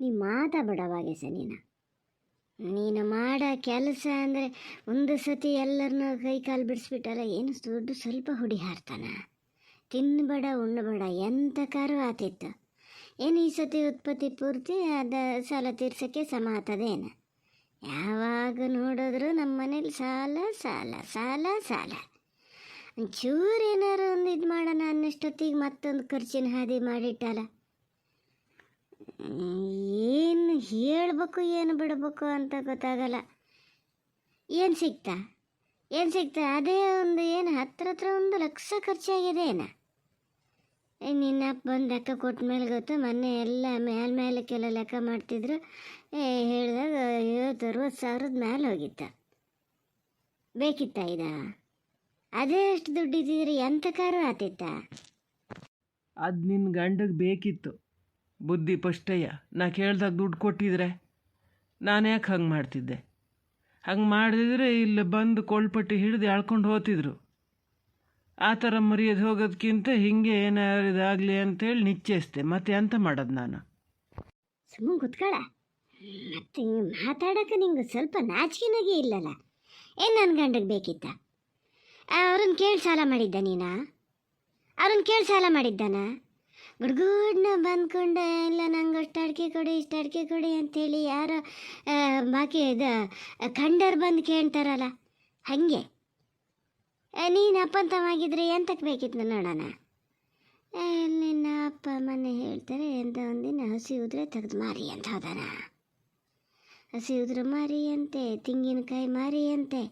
ನೀ ಮಾತಾಡಬೇಡವಾಗೆ ಸ ನೀನು ಮಾಡೋ ಕೆಲಸ ಅಂದರೆ ಒಂದು ಸತಿ ಎಲ್ಲರನ್ನೂ ಕೈ ಕಾಲು ಬಿಡಿಸ್ಬಿಟ್ಟಲ್ಲ, ಏನು ದುಡ್ಡು ಸ್ವಲ್ಪ ಹುಡಿ ಹಾರ್ತಾನ. ತಿನ್ನಬೇಡ ಉಣ್ಣಬೇಡ ಎಂಥ ಕಾರು ಆತಿತ್ತು. ಏನು ಈ ಸತಿ ಉತ್ಪತ್ತಿ ಪೂರ್ತಿ ಅದ ಸಾಲ ತೀರ್ಸೋಕ್ಕೆ ಸಮ ಆಗ್ತದೇನು? ಯಾವಾಗ ನೋಡಿದ್ರು ನಮ್ಮ ಮನೇಲಿ ಸಾಲ ಸಾಲ ಸಾಲ ಸಾಲ. ಒಂಚೂರು ಏನಾರು ಒಂದು ಇದು ಮಾಡೋಣ ಅನ್ನಷ್ಟೊತ್ತಿಗೆ ಮತ್ತೊಂದು ಖರ್ಚಿನ ಹಾದಿ ಮಾಡಿಟ್ಟಲ್ಲ. ಏನು ಹೇಳ್ಬೇಕು ಏನು ಬಿಡಬೇಕು ಅಂತ ಗೊತ್ತಾಗಲ್ಲ. ಏನು ಸಿಗ್ತಾ ಅದೇ ಒಂದು ಏನು ಹತ್ರ 1,00,000 ಖರ್ಚಾಗಿದೆ ಏನ? ನಿನ್ನ ಬಂದು ಲೆಕ್ಕ ಕೊಟ್ಟ ಮೇಲೆ ಗೊತ್ತು. ಮೊನ್ನೆ ಎಲ್ಲ ಮೇಲಕ್ಕೆಲ್ಲ ಲೆಕ್ಕ ಮಾಡ್ತಿದ್ರು. ಹೇಳಿದಾಗ 50-60 ಸಾವಿರದ ಮೇಲೆ ಹೋಗಿತ್ತ. ಬೇಕಿತ್ತ ಅದೇ ಅಷ್ಟು ದುಡ್ಡು ಇದ್ದಿದ್ರೆ ಎಂಥ ಕಾರು ಆತಿತ್ತ? ಅದು ನಿನ್ನ ಗಂಡಗೆ ಬೇಕಿತ್ತು ಬುದ್ಧಿ ಪಷ್ಟಯ್ಯ. ನಾ ಕೇಳ್ದಾಗ ದುಡ್ಡು ಕೊಟ್ಟಿದ್ರೆ ನಾನು ಯಾಕೆ ಹಂಗೆ ಮಾಡ್ತಿದ್ದೆ? ಹಂಗೆ ಮಾಡಿದ್ರೆ ಇಲ್ಲಿ ಬಂದು ಕೊಳ್ಪಟ್ಟಿ ಹಿಡಿದು ಎಳ್ಕೊಂಡು ಹೋಗ್ತಿದ್ರು. ಆ ಥರ ಮರ್ಯಾದೆ ಹೋಗೋದಕ್ಕಿಂತ ಹಿಂಗೆ ಏನಾದ್ರು ಇದಾಗಲಿ ಅಂತೇಳಿ ನಿಶ್ಚಯಿಸ್ದೆ. ಮತ್ತೆ ಎಂತ ಮಾಡೋದು ನಾನು? ಸುಮ್ಮನೆ ಕೂತ್ಕೊಳ್ಳ. ಮತ್ತೆ ಮಾತಾಡೋಕೆ ನಿಂಗೆ ಸ್ವಲ್ಪ ನಾಚಿಕೆನಾಗೆ ಇಲ್ಲಲ್ಲ? ಏನು ನನ್ನ ಗಂಡಗೆ ಬೇಕಿತ್ತ? ಅವ್ರನ್ನ ಕೇಳಿ ಸಾಲ ಮಾಡಿದ್ದ ನೀನು? ಅವ್ರನ್ನ ಕೇಳಿ ಸಾಲ ಮಾಡಿದ್ದಾನ? ಗುಡ್ಗುಡ್ನ ಬಂದ್ಕೊಂಡು ಇಲ್ಲ ನಂಗೆ ಅಷ್ಟು ಅಡಿಕೆ ಕೊಡಿ ಇಷ್ಟು ಅಡಿಕೆ ಕೊಡಿ ಅಂಥೇಳಿ ಯಾರೋ ಬಾಕಿ ಇದು ಕಂಡರು ಬಂದು ಕೇಳ್ತಾರಲ್ಲ, ಹಾಗೆ ನೀನು ಅಪ್ಪಂತವಾಗಿದ್ರೆ ಎಂತಕ್ಕೆ ಬೇಕಿತ್ತು ನೋಡೋಣ? ನಿನ್ನ ಅಪ್ಪ ಮೊನ್ನೆ ಹೇಳ್ತಾರೆ ಎಂತ ಒಂದಿನ ಹಸಿ ಉದ್ರೆ ತೆಗೆದು ಮಾರಿ ಅಂತ ಹೋದಾನ. ಹಸಿ ಉದ್ರೆ ಮಾರಿ ಅಂತೆ, ತೆಂಗಿನಕಾಯಿ ಮಾರಿ ಅಂತೆ.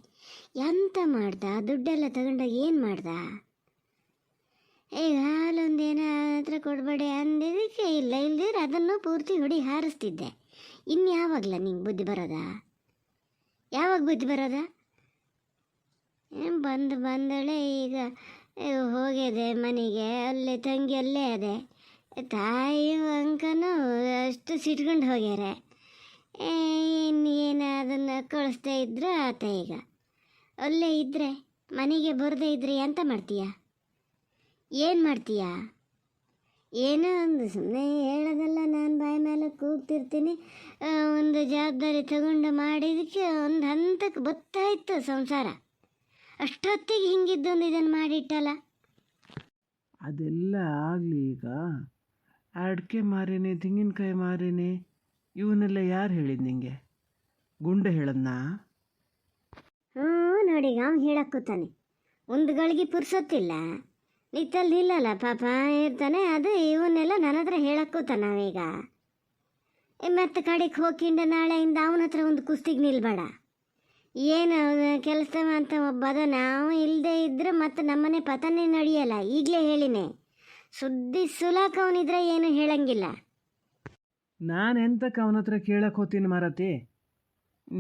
ಎಂತ ಮಾಡ್ದ? ದುಡ್ಡೆಲ್ಲ ತಗೊಂಡಾಗ ಏನು ಮಾಡ್ದ? ಈಗ ಹಾಲೊಂದೇನೋ ಹತ್ರ ಕೊಡಬೇಡಿ ಅಂದಿದ್ದಕ್ಕೆ ಇಲ್ಲ ಇಲ್ದಿದ್ರೆ ಅದನ್ನು ಪೂರ್ತಿ ಹೊಡಿ ಹಾರಿಸ್ತಿದ್ದೆ. ಇನ್ಯಾವಾಗಲ ನಿಂಗೆ ಬುದ್ಧಿ ಬರೋದ? ಯಾವಾಗ ಬುದ್ಧಿ ಬರೋದ? ಬಂದಳೆ ಈಗ ಹೋಗಿದೆ ಮನೆಗೆ. ಅಲ್ಲೇ ತಂಗಿ ಅಲ್ಲೇ ಅದೇ. ತಾಯಿ ಅಂಕನೂ ಅಷ್ಟು ಸಿಟ್ಕೊಂಡು ಹೋಗ್ಯಾರೆ. ಇನ್ನೇನು ಅದನ್ನು ಕಳಿಸ್ತಾ ಇದ್ರು ಆತ. ಈಗ ಅಲ್ಲೇ ಇದ್ದರೆ ಮನೆಗೆ ಬರದೇ ಇದ್ರೆ ಎಂತ ಮಾಡ್ತೀಯ? ಏನು ಮಾಡ್ತೀಯ? ಏನೋ ಒಂದು ಸುಮ್ಮನೆ ಹೇಳೋದಲ್ಲ, ನಾನು ಬಾಯಿ ಮೇಲೆ ಕೂಗ್ತಿರ್ತೀನಿ. ಒಂದು ಜವಾಬ್ದಾರಿ ತಗೊಂಡು ಮಾಡಿದ್ದಕ್ಕೆ ಒಂದು ಹಂತಕ್ಕೆ ಗೊತ್ತಾಯ್ತು ಸಂಸಾರ. ಅಷ್ಟೊತ್ತಿಗೆ ಹಿಂಗಿದ್ದೊಂದು ಇದನ್ನು ಮಾಡಿಟ್ಟಲ್ಲ. ಅದೆಲ್ಲ ಆಗಲಿ. ಈಗ ಅಡಿಕೆ ಮಾರೇನೆ, ತೆಂಗಿನಕಾಯಿ ಮಾರೇನೆ, ಇವನ್ನೆಲ್ಲ ಯಾರು ಹೇಳಿದ್ ನಿಂಗೆ? ಗುಂಡ ಹೇಳದ್ನಾ? ನೋಡಿ ಅವ್ನು ಹೇಳಕ್ಕೂತಾನೆ. ಒಂದು ಗಳಿಗೆ ಪುರ್ಸೊತ್ತಿಲ್ಲ, ನಿತ್ತಲ್ಲಿ ಇಲ್ಲಲ್ಲ ಪಾಪ ಇರ್ತಾನೆ. ಅದು ಇವನ್ನೆಲ್ಲ ನನ್ನ ಹತ್ರ ಹೇಳಕ್ಕೂತ. ನಾವೀಗ ಮತ್ತೆ ಕಡೆಗೆ ಹೋಗಿಂಡ ನಾಳೆಯಿಂದ ಅವನ ಹತ್ರ ಒಂದು ಕುಸ್ತಿಗೆ ನಿಲ್ಬೇಡ. ಏನು ಕೆಲಸ ಅಂತ ಒಬ್ಬ ಅದ. ನಾವು ಇಲ್ಲದೆ ಇದ್ರೆ ಮತ್ತೆ ನಮ್ಮನೆ ಪತನೇ ನಡೆಯಲ್ಲ. ಈಗಲೇ ಹೇಳಿನೇ, ಸುದ್ದಿ ಸುಲಾಕ ಅವನಿದ್ರೆ ಏನು ಹೇಳಂಗಿಲ್ಲ. ನಾನು ಎಂತಕ್ಕೆ ಅವನ ಹತ್ರ ಕೇಳಕ್ಕೆ ಹೋಗ್ತೀನಿ ಮಾರತಿ?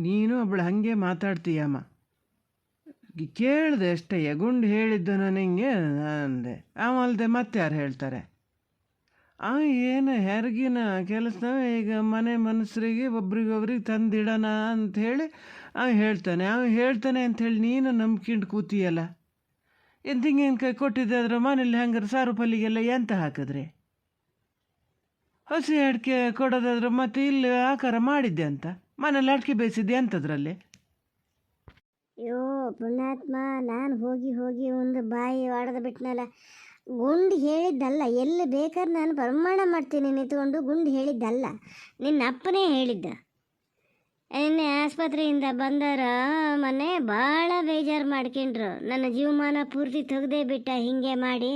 ನೀನು ಅವಳು ಹಾಗೆ ಮಾತಾಡ್ತೀಯಮ್ಮ. ಕೇಳಿದೆ ಅಷ್ಟೇ. ಗುಂಡು ಹೇಳಿದ್ದು ನನಗೆ ಅಂದೆ. ಅವಲ್ದೆ ಮತ್ತೆ ಯಾರು ಹೇಳ್ತಾರೆ? ಏನು ಹೆರ್ಗಿನ ಕೆಲಸ ಈಗ ಮನೆ ಮನುಷ್ಯರಿಗೆ ಒಬ್ರಿಗೊಬ್ರಿಗೆ ತಂದಿಡೋಣ ಅಂಥೇಳಿ ಹೇಳ್ತಾನೆ ಅಂಥೇಳಿ ನೀನು ನಂಬ್ಕೊಂಡು ಕೂತೀಯಲ್ಲ. ಏನು ತೆಂಗಿನಕಾಯಿ ಕೊಟ್ಟಿದ್ದೆ ಅದ್ರ ಮನೇಲಿ ಹಂಗಾರೆ ಸಾರು ಪಲ್ಲಿಗೆಲ್ಲ ಎಂತ ಹಾಕಿದ್ರಿ? ಹಸಿ ಅಡಿಕೆ ಕೊಡೋದಾದ್ರೆ ಮತ್ತೆ ಇಲ್ಲಿ ಆಕಾರ ಮಾಡಿದ್ದೆ ಅಂತ ಮನೇಲಿ ಅಡಿಕೆ ಬೇಯಿಸಿದ್ದೆ ಅಂಥದ್ರಲ್ಲಿ. ಅಯ್ಯೋ ಪುಣ್ಯಾತ್ಮ, ನಾನು ಹೋಗಿ ಒಂದು ಬಾಯಿ ಹೊಡೆದು ಬಿಟ್ನಲ್ಲ. ಗುಂಡು ಹೇಳಿದ್ದಲ್ಲ. ಎಲ್ಲಿ ಬೇಕಾದ್ರೆ ನಾನು ಪ್ರಮಾಣ ಮಾಡ್ತೀನಿ ನಿಂತ್ಕೊಂಡು. ಗುಂಡು ಹೇಳಿದ್ದಲ್ಲ, ನಿನ್ನ ಅಪ್ಪನೇ ಹೇಳಿದ್ದ. ನಿನ್ನೆ ಆಸ್ಪತ್ರೆಯಿಂದ ಬಂದರ ಮೊನ್ನೆ ಭಾಳ ಬೇಜಾರು ಮಾಡ್ಕೊಂಡ್ರು. ನನ್ನ ಜೀವಮಾನ ಪೂರ್ತಿ ತೆಗ್ದೇ ಬಿಟ್ಟ ಹಿಂಗೆ ಮಾಡಿ.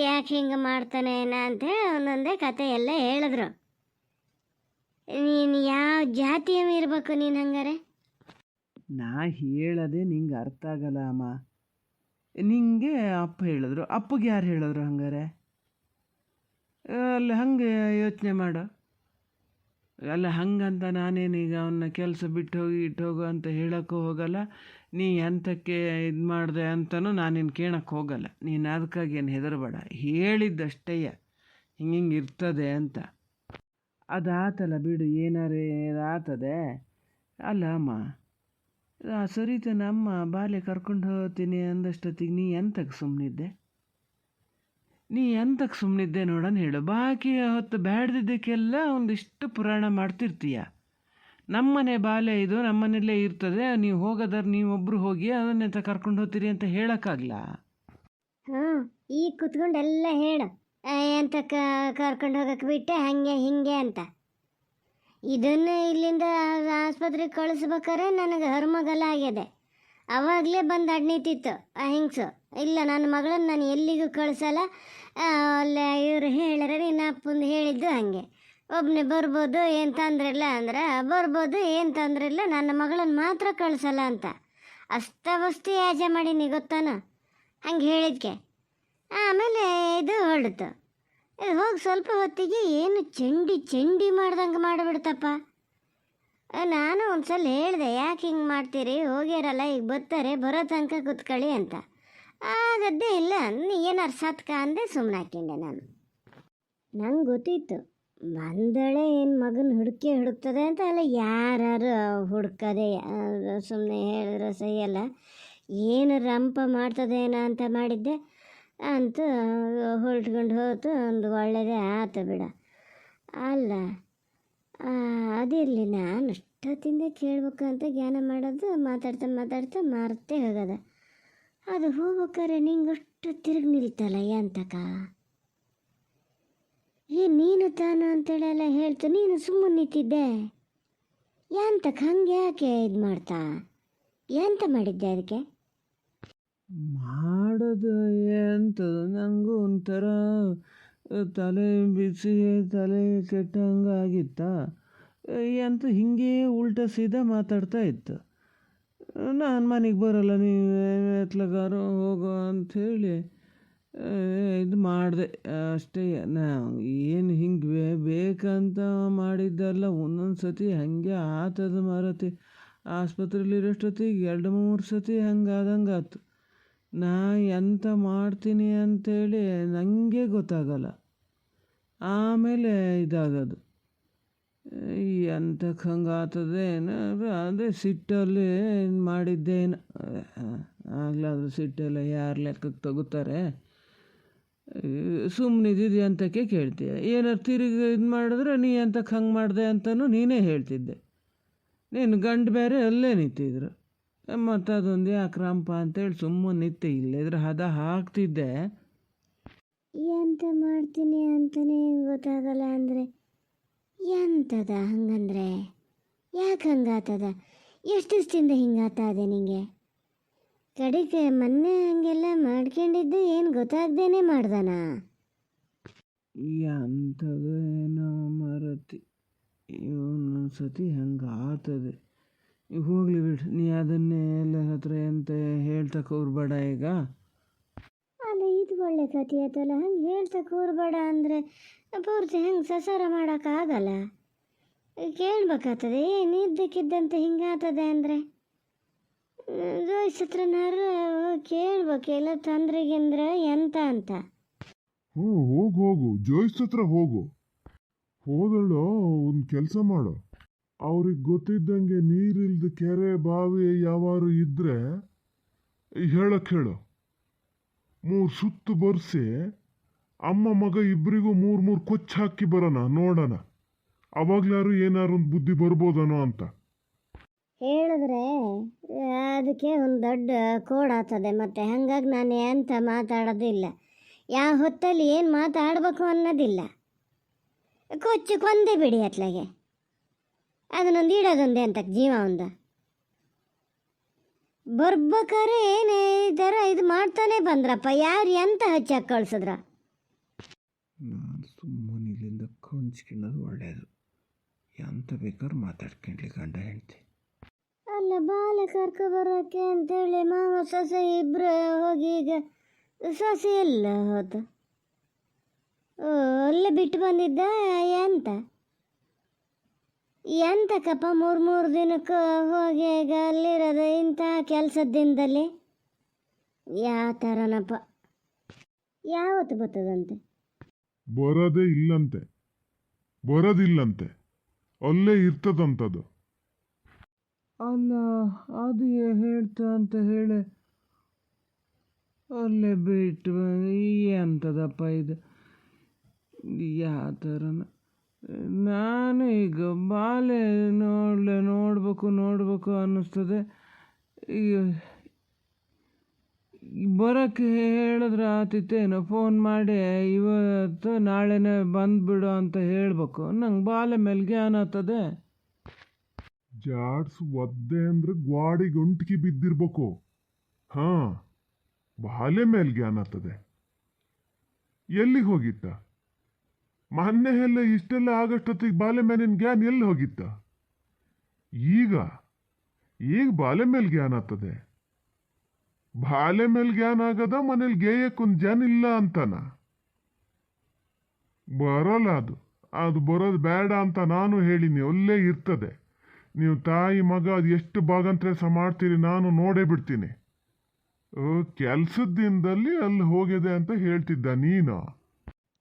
ಯಾಕೆ ಹಿಂಗೆ ಮಾಡ್ತಾನೆ ಅಂತೇಳಿ ಒಂದೊಂದೇ ಕತೆ ಎಲ್ಲ ಹೇಳಿದ್ರು. ನೀನು ಯಾವ ಜಾತಿಯ ಇರಬೇಕು ನೀನು ಹಂಗಾರೆ? ನಾ ಹೇಳದೆ ನಿಂಗೆ ಅರ್ಥ ಆಗಲ್ಲ ಅಮ್ಮ. ನಿಂಗೆ ಅಪ್ಪ ಹೇಳಿದ್ರು, ಅಪ್ಪಗೆ ಯಾರು ಹೇಳಿದ್ರು ಹಂಗಾರೆ? ಅಲ್ಲ ಹಂಗೆ ಯೋಚನೆ ಮಾಡು. ಅಲ್ಲ ಹಂಗಂತ ನಾನೇನೀಗ ಅವನ್ನ ಕೆಲಸ ಬಿಟ್ಟು ಹೋಗು ಅಂತ ಹೇಳೋಕ್ಕೂ ಹೋಗಲ್ಲ. ನೀ ಎಂಥಕ್ಕೆ ಇದು ಮಾಡಿದೆ ಅಂತಲೂ ನಾನೇನು ಕೇಳೋಕ್ಕೆ ಹೋಗಲ್ಲ. ನೀನು ಅದಕ್ಕಾಗಿ ಏನು ಹೆದರಬೇಡ. ಹೇಳಿದ್ದಷ್ಟೇಯ ಹಿಂಗೆ ಇರ್ತದೆ ಅಂತ. ಅದಾತಲ್ಲ ಬಿಡು, ಏನಾರೇ ಆತದೆ. ಅಲ್ಲ ಅಮ್ಮ, ಸರಿತ ನಮ್ಮ ಬಾಲ್ಯ ಕರ್ಕೊಂಡು ಹೋಗ್ತೀನಿ ಅಂದಷ್ಟೊತ್ತಿಗೆ ನೀ ಎಂತಕ್ಕೆ ಸುಮ್ಮನಿದ್ದೆ? ನೀ ಎಂತಕ್ಕೆ ಸುಮ್ಮನಿದ್ದೆ ನೋಡೋಣ ಹೇಳು. ಬಾಕಿ ಹೊತ್ತು ಬ್ಯಾಡ್ದಿದ್ದಕ್ಕೆಲ್ಲ ಒಂದಿಷ್ಟು ಪುರಾಣ ಮಾಡ್ತಿರ್ತೀಯ. ನಮ್ಮನೆ ಬಾಲ್ಯ ಇದು, ನಮ್ಮನೆಯಲ್ಲೇ ಇರ್ತದೆ, ನೀವು ಹೋಗೋದಾದ್ರೆ ನೀವೊಬ್ಬರು ಹೋಗಿ ಅದನ್ನೆಂತ ಕರ್ಕೊಂಡು ಹೋಗ್ತೀರಿ ಅಂತ ಹೇಳೋಕ್ಕಾಗಲ್ಲ. ಹ್ಞೂ ಈಗ ಕುತ್ಕೊಂಡೆಲ್ಲ ಹೇಳು, ಎಂತ ಕರ್ಕೊಂಡು ಹೋಗಕ್ಕೆ ಬಿಟ್ಟೆ ಹಾಗೆ ಹಿಂಗೆ ಅಂತ. ಇದನ್ನು ಇಲ್ಲಿಂದ ಆಸ್ಪತ್ರೆಗೆ ಕಳಿಸ್ಬೇಕಾರೆ ನನಗೆ ಹರ್ಮಗಲ ಆಗ್ಯದೆ. ಅವಾಗಲೇ ಬಂದು ಅಡ್ನಿತಿತ್ತು ಆ ಹಿಂಗ್ಸು, ಇಲ್ಲ ನನ್ನ ಮಗಳನ್ನ ನಾನು ಎಲ್ಲಿಗೂ ಕಳಿಸಲ್ಲ, ಅಲ್ಲೇ ಇವರು ಹೇಳಿದ್ರೆ ನಿನ್ನ ಅಪ್ಪಂದು ಹೇಳಿದ್ದು ಹಾಗೆ, ಒಬ್ಬನೇ ಬರ್ಬೋದು ಏನು ತೊಂದರೆ ಇಲ್ಲ ಅಂದ್ರೆ ಬರ್ಬೋದು ಏನು ತೊಂದರೆ ಇಲ್ಲ, ನನ್ನ ಮಗಳನ್ನ ಮಾತ್ರ ಕಳಿಸಲ್ಲ ಅಂತ ಅಷ್ಟವಸ್ತು ಯಾಜ ಮಾಡೀನಿ ಗೊತ್ತಾನ. ಹಂಗೆ ಹೇಳಿದ್ಕೆ ಆಮೇಲೆ ಇದು ಹೊರಡ್ತು. ಇದು ಹೋಗಿ ಸ್ವಲ್ಪ ಹೊತ್ತಿಗೆ ಏನು ಚಂಡಿ ಮಾಡ್ದಂಗೆ ಮಾಡಿಬಿಡ್ತಪ್ಪ. ನಾನು ಒಂದು ಸಲ ಹೇಳಿದೆ, ಯಾಕೆ ಹಿಂಗೆ ಮಾಡ್ತೀರಿ, ಹೋಗ್ಯಾರಲ್ಲ ಈಗ ಬರ್ತಾರೆ, ಬರೋ ತನಕ ಕೂತ್ಕೊಳ್ಳಿ ಅಂತ. ಆಗದ್ದೇ ಇಲ್ಲ, ನೀ ಏನಾರು ಸತ್ಕ ಅಂದೆ ಸುಮ್ಮನೆ ಹಾಕ್ಕೊಂಡೆ ನಾನು. ನಂಗೆ ಗೊತ್ತಿತ್ತು ಬಂದಳೆ ಏನು ಮಗನ ಹುಡುಕ್ತದೆ ಅಂತ. ಅಲ್ಲ ಯಾರು ಹುಡ್ಕದೆ ಸುಮ್ಮನೆ ಹೇಳಿದ್ರೆ ಸಹಿಯಲ್ಲ, ಏನು ರಂಪ ಮಾಡ್ತದೇನ ಅಂತ ಮಾಡಿದ್ದೆ ಅಂತೂ ಹೊರಟ್ಕೊಂಡು ಹೋತು. ಒಂದು ಒಳ್ಳೆಯದೇ ಆತು ಬಿಡ. ಅಲ್ಲ ಅದಿರಲಿ, ನಾನು ಅಷ್ಟೊತ್ತಿಂದ ಕೇಳ್ಬೇಕು ಅಂತ ಜ್ಞಾನ ಮಾಡೋದು, ಮಾತಾಡ್ತಾ ಮಾರ್ತೇ ಹೋಗೋದ. ಅದು ಹೋಗ್ಬೇಕಾರೆ ನಿಂಗಷ್ಟು ತಿರುಗಿ ನಿಲ್ತಲ್ಲ ಎಂತಕ, ನೀನು ತಾನು ಅಂತೇಳಿ ಎಲ್ಲ ಹೇಳ್ತು, ನೀನು ಸುಮ್ಮನೆ ನಿಂತಿದ್ದೆ ಎಂತಕ್ಕೆ ಹಂಗೆ ಯಾಕೆ ಇದು ಮಾಡ್ತಾ, ಎಂತ ಮಾಡಿದ್ದೆ ಅದಕ್ಕೆ? ಮಾಡೋದು ಎಂಥದ್ದು, ನನಗೂ ಒಂಥರ ತಲೆ ಬಿಸಿ, ತಲೆ ಕೆಟ್ಟಂಗೆ ಆಗಿತ್ತ. ಎಂತ ಹಿಂಗೆ ಉಲ್ಟಾ ಸೀದಾ ಮಾತಾಡ್ತಾ ಇತ್ತು. ನಾನು ಮನೆಗೆ ಬರೋಲ್ಲ, ನೀವು ಎತ್ಲಗಾರು ಹೋಗೋ ಅಂಥೇಳಿ ಇದು ಮಾಡಿದೆ ಅಷ್ಟೇ. ನಾವು ಏನು ಹಿಂಗೆ ಬೇಕಂತ ಮಾಡಿದ್ದಲ್ಲ, ಒಂದೊಂದು ಸತಿ ಹಾಗೆ ಆತದ ಮಾರತಿ. ಆಸ್ಪತ್ರೆಯಲ್ಲಿರೋಷ್ಟೊತ್ತಿಗೆ 2-3 ಸತಿ ಹಂಗಾದಂಗೆ ಆಯ್ತು. ನಾ ಎಂತ ಮಾಡ್ತೀನಿ ಅಂಥೇಳಿ ನನಗೆ ಗೊತ್ತಾಗಲ್ಲ, ಆಮೇಲೆ ಇದಾಗೋದು. ಎಂತಕ್ಕೆ ಹಂಗೆ ಆಗ್ತದೇನು, ಅದೇ ಸಿಟ್ಟಲ್ಲಿ ಮಾಡಿದ್ದೇನು. ಆಗ್ಲಾದ್ರೂ ಸಿಟ್ಟೆಲ್ಲ ಯಾರು ಲೆಕ್ಕಕ್ಕೆ ತಗೋತಾರೆ. ಸುಮ್ಮನಿದ್ದು ಎಂತಕ್ಕೆ ಕೇಳ್ತೀಯ, ಏನಾರು ತಿರುಗಿ ಇದು ಮಾಡಿದ್ರೆ ನೀ ಎಂತಕ್ಕೆ ಹಂಗೆ ಮಾಡಿದೆ ಅಂತಲೂ ನೀನೇ ಹೇಳ್ತಿದ್ದೆ. ನೀನು ಗಂಡು ಬೇರೆ ಅಲ್ಲೇ ನಿಂತಿದ್ರು, ಮತ್ತು ಅದೊಂದು ಯಾಕೆ ರಂಪ ಅಂತೇಳಿ ಸುಮ್ಮನೆ ನಿಂತೆ. ಇಲ್ಲದ್ರೆ ಹದ ಹಾಕ್ತಿದ್ದೆ. ಎಂತ ಮಾಡ್ತೀನಿ ಅಂತಲೇ ಗೊತ್ತಾಗಲ್ಲ ಅಂದರೆ ಎಂತದ ಹಂಗಂದ್ರೆ, ಯಾಕೆ ಹಂಗಾತದ, ಎಷ್ಟು ದಿವಸದಿಂದ ಹಿಂಗಾತದೆ ನಿಂಗೆ? ಕಡೆಗೆ ಮೊನ್ನೆ ಹಂಗೆಲ್ಲ ಮಾಡ್ಕೊಂಡಿದ್ದು ಏನು ಗೊತ್ತಾಗ್ದೇನೆ ಮಾಡ್ದಾನ? ಎಂಥದ್ದು ಏನೋ ಮರತಿ, ಒಂದೊಂದು ಸತಿ ಹಂಗೆ ಆಗ್ತದೆ. ಹೋಗ್ಲಿ ಬಿಡು, ನೀ ಅದನ್ನೇ ಎಲ್ಲ ಹತ್ರ ಎಂತ ಹೇಳ್ತಾ ಕೂರ್ಬೇಡ ಈಗ. ಅಲ್ಲ ಇದು ಒಳ್ಳೆ ಕಥೆ ಆಯ್ತಲ್ಲ, ಹಂಗೆ ಹೇಳ್ತಾ ಕೂರ್ಬೇಡ ಅಂದರೆ ಪೂರ್ತಿ ಹಂಗೆ ಸಸಾರ ಮಾಡೋಕ್ಕಾಗಲ್ಲ, ಕೇಳ್ಬೇಕಾಗ್ತದೆ. ಏನು ಇದ್ದಕ್ಕಿದ್ದಂತೆ ಹಿಂಗಾಗ್ತದೆ ಅಂದರೆ ಜೋಯಿಸತ್ರನಾರು ಕೇಳ್ಬೇಕೆಲ್ಲ, ತೊಂದ್ರೆಗೆಂದ್ರೆ ಎಂತ ಅಂತ. ಹೋಗು ಜೋಯಿಸ್ ಹತ್ರ ಹೋಗು. ಹೋದಳು ಒಂದು ಕೆಲಸ ಮಾಡು, ಅವ್ರಿಗೆ ಗೊತ್ತಿದ್ದಂಗೆ ನೀರಿಲ್ದ ಕೆರೆ ಬಾವಿ ಯಾವಾರು ಇದ್ರೆ ಹೇಳಕ್ಕೆ ಹೇಳು. 3 ಸುತ್ತು ಬರ್ಸಿ ಅಮ್ಮ ಮಗ ಇಬ್ಬರಿಗೂ 3 ಕೊಚ್ಚು ಹಾಕಿ ಬರೋಣ, ನೋಡೋಣ ಅವಾಗ್ಲಾರು ಏನಾರು ಒಂದು ಬುದ್ಧಿ ಬರ್ಬೋದನೋ ಅಂತ. ಹೇಳಿದ್ರೆ ಅದಕ್ಕೆ ಒಂದು ದೊಡ್ಡ ಕೋಡ್ ಆಗ್ತದೆ ಮತ್ತೆ. ಹಾಗಾಗಿ ನಾನು ಎಂತ ಮಾತಾಡೋದಿಲ್ಲ, ಯಾವ ಹೊತ್ತಲ್ಲಿ ಏನು ಮಾತಾಡಬೇಕು ಅನ್ನೋದಿಲ್ಲ. ಕೊಚ್ಚು ಕೊಂದೇ ಬಿಡಿ ಅತ್ಲಾಗೆ, ಅದನ್ನೊಂದು ಇಡೋದೊಂದೇ ಅಂತ ಜೀವ ಒಂದು ಬರ್ಬೇಕಾರೆ ಏನೇ ಈ ಥರ ಇದು ಮಾಡ್ತಾನೆ ಬಂದ್ರಪ್ಪ. ಯಾರು ಎಂತ ಹಚ್ಚಾಕ ಕಳ್ಸಿದ್ರ? ನಾನು ಸುಮ್ಮನೆ ಇಲ್ಲಿಂದ ಕೊಂಚ್ಕೊಳ್ಳೋದು ಒಳ್ಳೆಯದು. ಎಂತ ಬೇಕಾದ್ರೂ ಮಾತಾಡ್ಕೊಂಡ್ಲಿ ಗಂಡ ಹೆಂಡ್ತಿ. ಅಲ್ಲ ಬಾಲೆ ಕರ್ಕೊ ಬರೋಕ್ಕೆ ಅಂತೇಳಿ ಮಾವ ಸೊಸೆ ಇಬ್ಬರು ಹೋಗಿ, ಈಗ ಸೊಸೆ ಎಲ್ಲ ಹೋತು, ಅಲ್ಲೇ ಬಿಟ್ಟು ಬಂದಿದ್ದ ಎಂತಕ್ಕಪ್ಪ 3 ದಿನಕ್ಕೆ ಹೋಗಿ ಈಗ ಅಲ್ಲಿರೋದು ಇಂಥ ಕೆಲಸದ ದಿನದಲ್ಲಿ? ಯಾವ ಥರನಪ್ಪ, ಯಾವತ್ತು ಬರ್ತದಂತೆ? ಬರೋದಿಲ್ಲಂತೆ, ಅಲ್ಲೇ ಇರ್ತದಂಥದ್ದು. ಅಲ್ಲ ಅದು ಹೇಳ್ತಾ ಅಂತ ಹೇಳಿ ಅಲ್ಲೇ ಬಿಟ್ಟು ಎಂಥದಪ್ಪ ಇದು ಯಾವ ಥರನ ನಾನು ಈಗ ಬಾಲೆ ನೋಡಬೇಕು ಅನ್ನಿಸ್ತದೆ. ಈಗ ಬರೋಕ್ಕೆ ಹೇಳಿದ್ರೆ ಆತಿತ್ತೇನೋ, ಫೋನ್ ಮಾಡಿ ಇವತ್ತು ನಾಳೆನೇ ಬಂದುಬಿಡು ಅಂತ ಹೇಳ್ಬೇಕು. ನಂಗೆ ಬಾಲೆ ಮೇಲೆ ಜ್ಞಾನ ಆಗ್ತದೆ. ಜಾಡ್ಸ್ ಒದ್ದೆ ಅಂದ್ರೆ ಗ್ವಾಡಿ ಗಂಟಿಗೆ ಬಿದ್ದಿರ್ಬೇಕು. ಹಾಂ, ಬಾಲೆ ಮೇಲೆ ಜ್ಞಾನ ಆಗ್ತದೆ. ಎಲ್ಲಿಗೆ ಹೋಗಿತ್ತ ಮೊನ್ನೆ ಎಲ್ಲ ಇಷ್ಟೆಲ್ಲ ಆಗಷ್ಟೊತ್ತಿಗೆ ಬಾಲೆ ಮೇಲಿನ ಜ್ಞಾನ ಎಲ್ಲಿ ಹೋಗಿತ್ತ? ಈಗ ಬಾಲೆ ಮೇಲೆ ಜ್ಞಾನ ಆಗ್ತದೆ. ಬಾಲೆ ಮೇಲೆ ಜ್ಞಾನ ಆಗದ ಮನೇಲಿ ಗೇಯಕ್ಕೊಂದು ಜನ ಇಲ್ಲ ಅಂತಾನ. ಬರೋಲ್ಲ ಅದು ಬರೋದು ಬೇಡ ಅಂತ ನಾನು ಹೇಳಿನಿ. ಅಲ್ಲೇ ಇರ್ತದೆ. ನೀವು ತಾಯಿ ಮಗ ಅದು ಎಷ್ಟು ಭಾಗಂತ್ರೆ ಮಾಡ್ತೀರಿ ನಾನು ನೋಡೇ ಬಿಡ್ತೀನಿ. ಕೆಲ್ಸದ ದಿನದಲ್ಲಿ ಅಲ್ಲಿ ಹೋಗಿದೆ ಅಂತ ಹೇಳ್ತಿದ್ದ ನೀನು.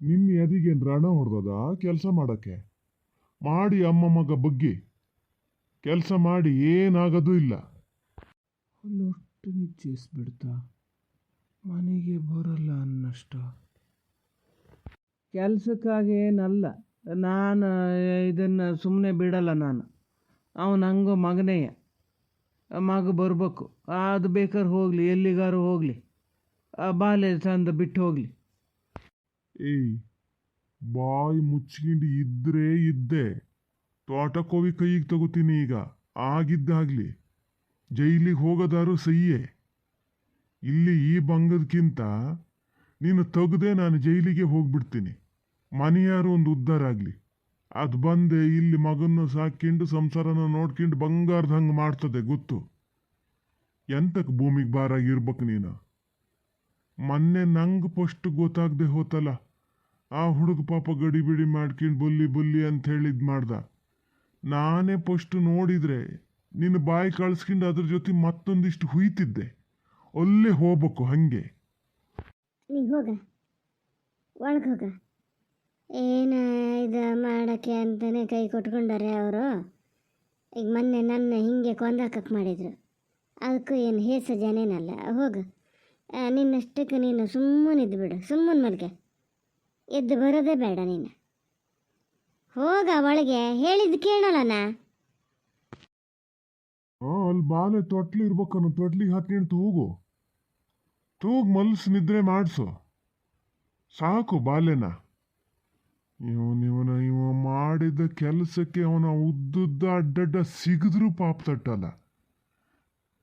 ನಿನ್ನ ಎದಿಗೇನು ರಣ ಹೊಡೆದದ ಕೆಲಸ ಮಾಡಕ್ಕೆ? ಮಾಡಿ ಅಮ್ಮ ಮಗ ಬಗ್ಗಿ ಕೆಲಸ ಮಾಡಿ ಏನಾಗೋದು ಇಲ್ಲ. ಅಲ್ಲೊಟ್ಟು ನಿಶ್ಚಯಿಸ್ಬಿಡ್ತಾ ಮನೆಗೆ ಬರಲ್ಲ ಅನ್ನಷ್ಟು ಕೆಲಸಕ್ಕಾಗಿ ಏನಲ್ಲ. ನಾನು ಇದನ್ನು ಸುಮ್ಮನೆ ಬಿಡಲ್ಲ. ಅವನು ಹಂಗೋ ಮಗನೇಯ, ಮಗ ಬರಬೇಕು. ಅದು ಬೇಕಾದ್ರೆ ಹೋಗಲಿ, ಎಲ್ಲಿಗಾರು ಹೋಗಲಿ, ಬಾಲ್ಯ ಚಂದ ಬಿಟ್ಟು ಹೋಗಲಿ. ಏಯ್, ಬಾಯಿ ಮುಚ್ಚಿಕೊಂಡು ಇದ್ದೇ ಇದ್ದೆ. ತೋಟಕ್ಕೋಗಿ ಕೈಗೆ ತಗೋತೀನಿ ಈಗ. ಆಗಿದ್ದಾಗಲಿ ಜೈಲಿಗೆ ಹೋಗೋದಾರು ಸಹಿಯೇ. ಇಲ್ಲಿ ಈ ಬಂಗದಕ್ಕಿಂತ ನೀನು ತೆಗ್ದೆ ನಾನು ಜೈಲಿಗೆ ಹೋಗ್ಬಿಡ್ತೀನಿ. ಮನೆಯಾರು ಒಂದು ಉದ್ಧಾರ ಆಗಲಿ. ಅದು ಬಂದೆ ಇಲ್ಲಿ ಮಗನ್ನು ಸಾಕೊಂಡು ಸಂಸಾರನ ನೋಡ್ಕೊಂಡು ಬಂಗಾರದ ಹಂಗೆ ಮಾಡ್ತದೆ ಗೊತ್ತು. ಎಂತಕ್ಕೆ ಭೂಮಿಗೆ ಬಾರಾಗಿರ್ಬೇಕು ನೀನು? ಮೊನ್ನೆ ನಂಗೆ ಫಸ್ಟ್ ಗೊತ್ತಾಗದೆ ಹೋತಲ್ಲ, ಆ ಹುಡುಗ ಪಾಪ ಗಡಿಬಿಡಿ ಮಾಡ್ಕೊಂಡು ಬುಲ್ಲಿ ಅಂತ ಹೇಳಿದ್ ಮಾಡ್ದ. ನಾನೇ ಫಸ್ಟ್ ನೋಡಿದ್ರೆ ನಿನ್ನ ಬಾಯಿ ಕಳ್ಸ್ಕೊಂಡು ಅದ್ರ ಜೊತೆ ಮತ್ತೊಂದಿಷ್ಟು ಹುಯ್ತಿದ್ದೆ. ಅಲ್ಲೇ ಹೋಗ್ಬೇಕು ಹಂಗೆ. ನೀ ಹೋಗ, ಒಳಗೆ ಹೋಗ. ಏನು ಇದು ಮಾಡೋಕ್ಕೆ ಅಂತಲೇ ಕೈ ಕೊಟ್ಕೊಂಡಾರೆ ಅವರು. ಈಗ ಮೊನ್ನೆ ನನ್ನ ಹಿಂಗೆ ಕೊಂದಾಕಕ್ಕೆ ಮಾಡಿದರು. ಅದಕ್ಕೂ ಏನು ಹೇಸ ಜನೇನಲ್ಲ. ಹೋಗು, ನಿನ್ನಷ್ಟಕ್ಕೆ ನೀನು ಸುಮ್ಮನಿದ್ದು ಬಿಡು. ಸುಮ್ಮನೆ ಮಲ್ಗೆ, ಎದ್ದು ಬರೋದೇ ಬೇಡ ನೀನು. ಹೋಗ ಒಳಗೆ, ಹೇಳಿದ್ದು ಕೇಳೋಲ್ಲನ. ಅಲ್ಲಿ ಬಾಲೆ ತೊಟ್ಲಿ ಇರ್ಬೇಕನ್ನು ತೊಟ್ಲಿಗೆ ಹಾಕೊಂಡು ತೂಗು ಮಲ್ಸ್ ನಿದ್ರೆ ಮಾಡಿಸು ಸಾಕು ಬಾಲೆನ. ಇವ ಮಾಡಿದ ಕೆಲಸಕ್ಕೆ ಅವನ ಉದ್ದುದ್ದ ಅಡ್ಡಡ್ಡ ಸಿಗಿದ್ರೂ ಪಾಪ ತಟ್ಟಲ್ಲ.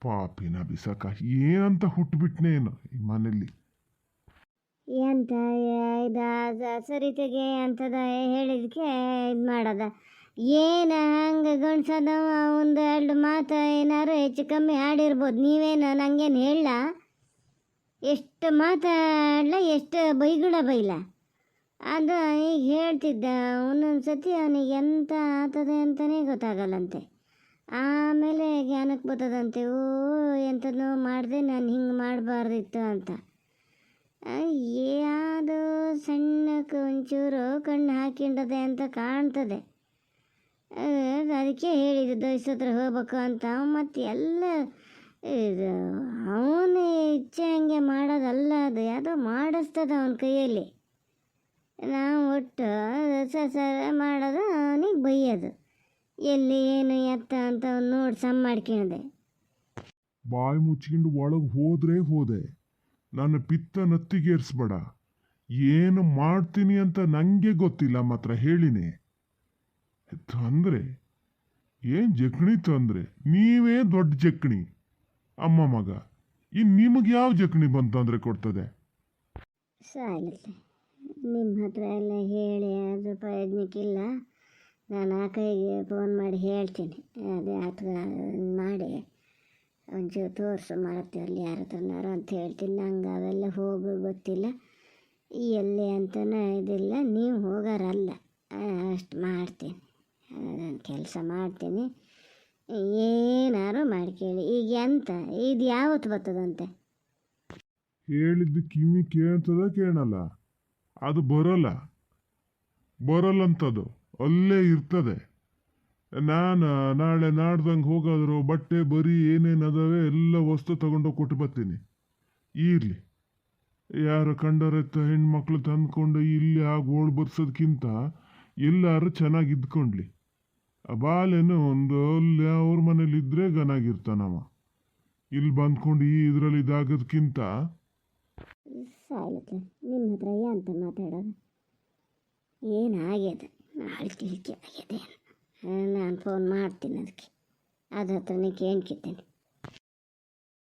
ಪಾಪಿನ ಬಿಸಕ ಏನಂತ ಹುಟ್ಟುಬಿಟ್ನೇನು ಈ ಮನೇಲಿ. ಎಂತ ಇದು ಸರಿತೆಗೆ ಅಂತದ ಹೇಳಿದಕ್ಕೆ ಇದು ಮಾಡೋದ. ಏನು ಹಂಗೆ ಗಂಡ್ಸದ ಒಂದು ಎರಡು ಮಾತು ಏನಾರು ಹೆಚ್ಚು ಕಮ್ಮಿ ಆಡಿರ್ಬೋದು. ನೀವೇನು ನನಗೇನು ಹೇಳ? ಎಷ್ಟು ಮಾತಾಡಲ, ಎಷ್ಟು ಬೈಲ. ಅದು ಈಗ ಹೇಳ್ತಿದ್ದ. ಒಂದೊಂದು ಸತಿ ಅವನಿಗೆ ಎಂತ ಆಗ್ತದೆ ಅಂತಲೇ ಗೊತ್ತಾಗಲ್ಲಂತೆ. ಆಮೇಲೆ ಜ್ಞಾನಕ್ಕೆ ಬರ್ತದಂತೆ, ಓ ಎಂಥದೋ ಮಾಡಿದೆ, ನಾನು ಹಿಂಗೆ ಮಾಡಬಾರ್ದಿತ್ತು ಅಂತ. ಯಾವುದು ಸಣ್ಣಕ್ಕೆ ಒಂಚೂರು ಕಣ್ಣು ಹಾಕಿಂಡದೆ ಅಂತ ಕಾಣ್ತದೆ. ಅದಕ್ಕೆ ಹೇಳಿದ್ದು ದೋಸ್ತತ್ರ ಹೋಗ್ಬೇಕು ಅಂತ. ಮತ್ತು ಎಲ್ಲ ಇದು ಅವನ ಇಚ್ಛೆ ಹಂಗೆ ಮಾಡೋದಲ್ಲ, ಅದು ಯಾವುದೋ ಮಾಡಿಸ್ತದ ಅವನ ಕೈಯಲ್ಲಿ. ನಾವು ಒಟ್ಟು ಸರ ಮಾಡೋದು, ಅವನಿಗೆ ಬೈಯೋದು. ಎಲ್ಲಿ ಏನು ಎತ್ತ ಅಂತ ಅವ್ನು ನೋಡಿ ಸಮ್ ಮಾಡ್ಕೊಂಡಿದೆ. ಬಾಯಿ ಮುಚ್ಕೊಂಡು ಒಳಗೆ ಹೋದೆ. ನನ್ನ ಪಿತ್ತ ನತ್ತಿಗೇರಿಸ್ಬೇಡ. ಏನು ಮಾಡ್ತೀನಿ ಅಂತ ನನಗೆ ಗೊತ್ತಿಲ್ಲ, ಮಾತ್ರ ಹೇಳಿನಿ. ತೊಂದರೆ ಏನು ಜಕ್ಣಿ ತೊಂದರೆ? ನೀವೇ ದೊಡ್ಡ ಜಕ್ಣಿ ಅಮ್ಮ ಮಗ. ಇನ್ನು ನಿಮಗೆ ಯಾವ ಜಕ್ಣಿ ಬಂತಂದರೆ ಕೊಡ್ತದೆ? ಸಾಲಿಲ್ಲ, ನಿಮ್ಮ ಹತ್ರ ಎಲ್ಲ ಹೇಳಿ ಅದು ಪ್ರಯೋಜನಕ್ಕಿಲ್ಲ. ನಾನು ಆ ಕೈಗೆ ಫೋನ್ ಮಾಡಿ ಹೇಳ್ತೀನಿ. ಅದೇ ಹತ್ರ ಮಾಡಿ ಒಂಚೂರು ತೋರಿಸು ಮಾರುತ್ತಿರಲಿ ಯಾರ ಹತ್ರನಾರು ಅಂತ ಹೇಳ್ತೀನಿ. ನಂಗೆ ಅವೆಲ್ಲ ಹೋಗೋ ಗೊತ್ತಿಲ್ಲ, ಎಲ್ಲಿ ಅಂತಲೂ ಇದಿಲ್ಲ. ನೀವು ಹೋಗಾರಲ್ಲ, ಅಷ್ಟು ಮಾಡ್ತೀನಿ, ನಾನು ಕೆಲಸ ಮಾಡ್ತೀನಿ. ಏನಾರು ಮಾಡ್ಕೇಳಿ. ಈಗ ಎಂತ ಇದು ಯಾವತ್ತು ಬರ್ತದಂತೆ? ಹೇಳಿದ್ದು ಕಿವಿ ಕೇಳಲ್ಲ, ಅದು ಬರಲ್ಲಂಥದ್ದು ಅಲ್ಲೇ ಇರ್ತದೆ. ನಾನು ನಾಳೆ ನಾಡ್ದಂಗೆ ಹೋಗಾದ್ರು ಬಟ್ಟೆ ಬರೀ ಏನೇನು ಅದಾವೆ ಎಲ್ಲ ವಸ್ತು ತಗೊಂಡೋಗಿ ಕೊಟ್ಟು ಬರ್ತೀನಿ. ಇರಲಿ, ಯಾರು ಕಂಡರೆತ್ತ ಹೆಣ್ಮಕ್ಳು ತಂದ್ಕೊಂಡು ಇಲ್ಲಿ ಆಗಿ ಓಡ್ ಬರ್ಸೋದ್ಕಿಂತ ಎಲ್ಲಾರು ಚೆನ್ನಾಗಿ ಇದ್ಕೊಂಡ್ಲಿ. ಆ ಬಾಲೆನು ಒಂದು ಅಲ್ಲಿ ಅವ್ರ ಮನೇಲಿ ಇದ್ರೆ ಗನಾಗಿರ್ತಾನವ. ಇಲ್ಲಿ ಬಂದ್ಕೊಂಡು ಈ ಇದರಲ್ಲಿ ಇದಾಗೋದ್ಕಿಂತ ಸಾಯ್ಲತ್ತ ನಿಮ್ಮ ಹತ್ರ ಅಂತ ಮಾತಾಡೋದು ಏನಾಗ್ಯದ ಅಳ್ತಿಳಿಕೆ ಆಗ್ಯದೆ. ನಾನು ಫೋನ್ ಮಾಡ್ತೀನಿ ಅದಕ್ಕೆ ಅದ್ರ ಹತ್ರನೇ ಕೇಳ್ಕಿದ್ದೇನೆ.